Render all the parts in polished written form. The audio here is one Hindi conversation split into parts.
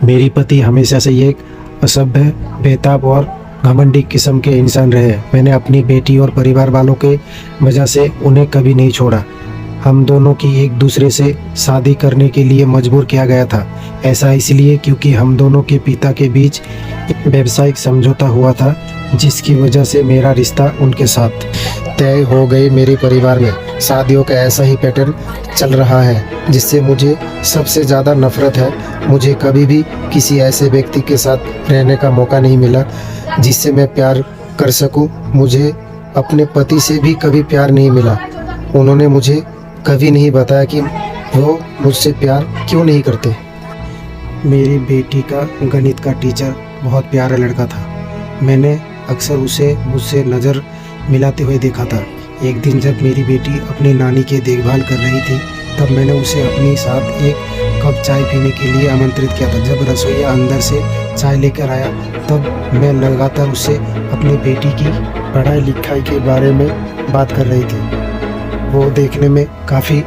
मेरी पति हमेशा से एक असभ्य, बेताब और घमंडी किस्म के इंसान रहे। मैंने अपनी बेटी और परिवार वालों के वजह से उन्हें कभी नहीं छोड़ा। हम दोनों की एक दूसरे से शादी करने के लिए मजबूर किया गया था। ऐसा इसलिए क्योंकि हम दोनों के पिता के बीच एक व्यावसायिक समझौता हुआ था, जिसकी वजह से मेरा रिश्ता उनके साथ तय हो गए। मेरे परिवार में शादियों का ऐसा ही पैटर्न चल रहा है जिससे मुझे सबसे ज़्यादा नफरत है। मुझे कभी भी किसी ऐसे व्यक्ति के साथ रहने का मौका नहीं मिला जिससे मैं प्यार कर सकूं। मुझे अपने पति से भी कभी प्यार नहीं मिला। उन्होंने मुझे कभी नहीं बताया कि वो मुझसे प्यार क्यों नहीं करते। मेरी बेटी का गणित का टीचर बहुत प्यारा लड़का था। मैंने अक्सर उसे मुझसे नज़र मिलाते हुए देखा था। एक दिन जब मेरी बेटी अपनी नानी की देखभाल कर रही थी, तब मैंने उसे अपने साथ एक कप चाय पीने के लिए आमंत्रित किया था। जब रसोइया अंदर से चाय लेकर आया, तब मैं लगातार उससे अपनी बेटी की पढ़ाई लिखाई के बारे में बात कर रही थी। वो देखने में काफ़ी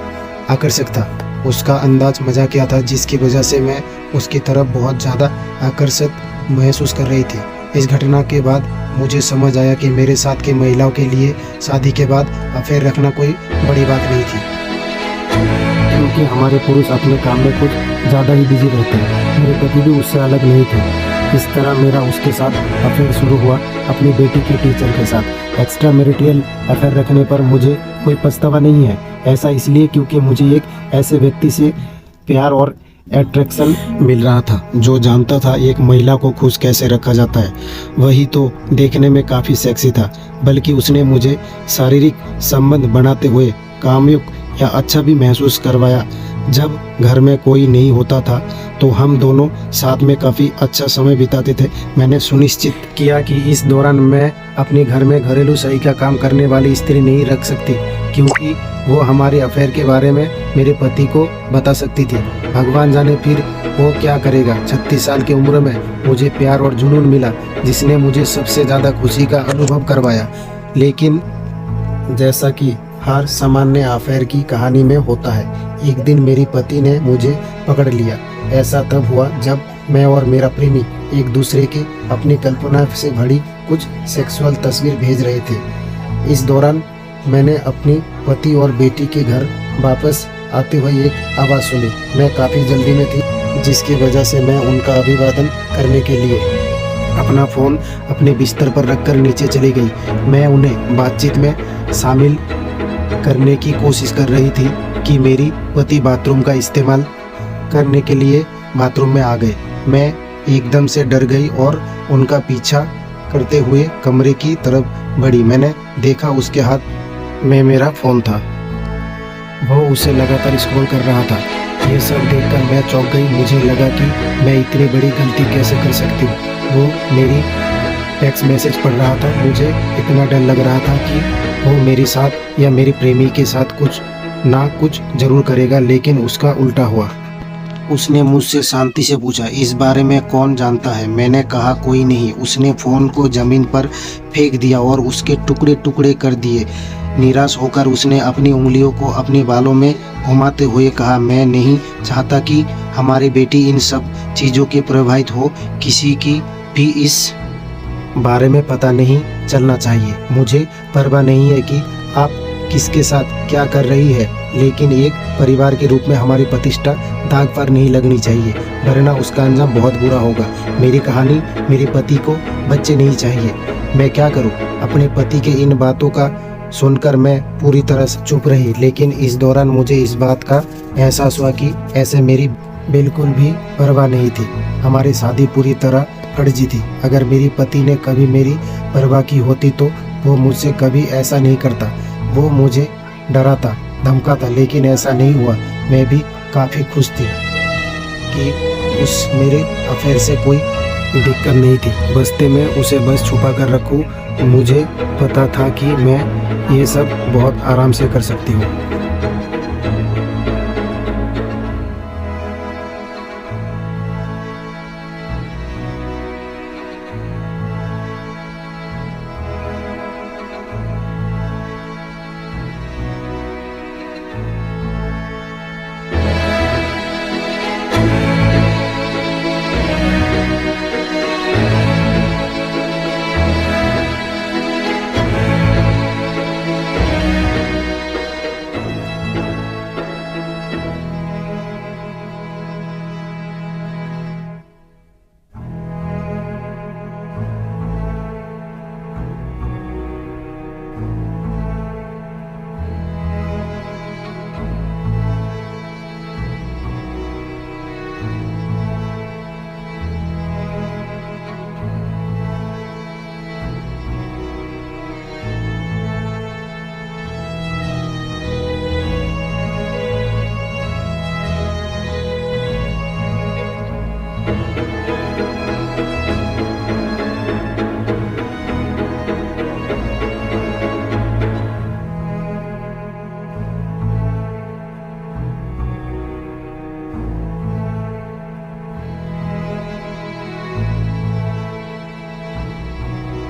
आकर्षक था। उसका अंदाज मजाकिया था, जिसकी वजह से मैं उसकी तरफ बहुत ज़्यादा आकर्षित महसूस कर रही थी। इस घटना के बाद मुझे समझ आया कि मेरे साथ की महिलाओं के लिए शादी के बाद अफेयर रखना कोई बड़ी बात नहीं थी, क्योंकि हमारे पुरुष अपने काम में कुछ ज़्यादा ही बिजी रहते हैं। मेरे पति भी उससे अलग नहीं थे। इस तरह मेरा उसके साथ अफेयर शुरू हुआ, अपनी बेटी के टीचर के साथ। एक्स्ट्रा मैरिटल अफेयर रखने पर मुझे कोई पछतावा नहीं है। ऐसा इसलिए क्योंकि मुझे एक ऐसे व्यक्ति से प्यार और अट्रैक्शन मिल रहा था जो जानता था एक महिला को खुश कैसे रखा जाता है। वही तो देखने में काफ़ी सेक्सी था, बल्कि उसने मुझे शारीरिक संबंध बनाते हुए कामयुक्त या अच्छा भी महसूस करवाया। जब घर में कोई नहीं होता था तो हम दोनों साथ में काफ़ी अच्छा समय बिताते थे। मैंने सुनिश्चित किया कि इस दौरान मैं अपने घर में घरेलू सही का काम करने वाली स्त्री नहीं रख सकती, क्योंकि वो हमारे अफेयर के बारे में मेरे पति को बता सकती थी। भगवान जाने फिर वो क्या करेगा। 36 साल की उम्र में मुझे प्यार और जुनून मिला, जिसने मुझे सबसे ज़्यादा खुशी का अनुभव करवाया। लेकिन जैसा कि हर सामान्य अफेयर की कहानी में होता है, एक दिन मेरे पति ने मुझे पकड़ लिया। ऐसा तब हुआ जब मैं और मेरा प्रेमी एक दूसरे के अपनी कल्पना से भरी कुछ सेक्सुअल तस्वीर भेज रहे थे। इस दौरान मैंने अपनी पति और बेटी के घर वापस आते हुए एक आवाज़ सुनी। मैं काफ़ी जल्दी में थी, जिसकी वजह से मैं उनका अभिवादन करने के लिए अपना फ़ोन अपने बिस्तर पर रखकर नीचे चली गई। मैं उन्हें बातचीत में शामिल करने की कोशिश कर रही थी कि मेरी पति बाथरूम का इस्तेमाल करने के लिए बाथरूम में आ गए। मैं एकदम से डर गई और उनका पीछा करते हुए कमरे की तरफ बढ़ी। मैंने देखा उसके हाथ में मेरा फ़ोन था। वो उसे लगातार स्क्रॉल कर रहा था। ये सब देखकर मैं चौंक गई। मुझे लगा कि मैं इतनी बड़ी गलती कैसे कर सकती हूँ। वो मेरी टेक्स्ट मैसेज पढ़ रहा था। मुझे इतना डर लग रहा था कि वो मेरे साथ या मेरे प्रेमी के साथ कुछ ना कुछ जरूर करेगा, लेकिन उसका उल्टा हुआ। उसने मुझसे शांति से पूछा, इस बारे में कौन जानता है? मैंने कहा, कोई नहीं। उसने फ़ोन को ज़मीन पर फेंक दिया और उसके टुकड़े टुकड़े कर दिए। निराश होकर उसने अपनी उंगलियों को अपने बालों में घुमाते हुए कहा, मैं नहीं चाहता कि हमारी बेटी इन सब चीज़ों के प्रभावित हो। किसी की भी इस बारे में पता नहीं चलना चाहिए। मुझे परवाह नहीं है कि आप किसके साथ क्या कर रही है, लेकिन एक परिवार के रूप में हमारी प्रतिष्ठा दाग पर नहीं लगनी चाहिए, वरना उसका अंजाम बहुत बुरा होगा। मेरी कहानी, मेरे पति को बच्चे नहीं चाहिए। मैं क्या करूं? अपने पति के इन बातों का सुनकर मैं पूरी तरह से चुप रही, लेकिन इस दौरान मुझे इस बात का एहसास हुआ कि ऐसे मेरी बिल्कुल भी परवाह नहीं थी। हमारी शादी पूरी तरह फर्जी थी। अगर मेरे पति ने कभी मेरी परवाह की होती तो वो मुझसे कभी ऐसा नहीं करता। वो मुझे डराता, धमकाता, लेकिन ऐसा नहीं हुआ। मैं भी काफ़ी खुश थी कि उस मेरे अफेयर से कोई दिक्कत नहीं थी। बस्ते में उसे बस छुपा कर रखूं। मुझे पता था कि मैं ये सब बहुत आराम से कर सकती हूँ।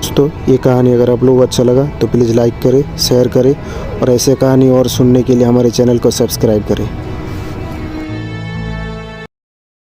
दोस्तों ये कहानी अगर आप लोगों को अच्छा लगा तो प्लीज़ लाइक करें, शेयर करें और ऐसे कहानी और सुनने के लिए हमारे चैनल को सब्सक्राइब करें।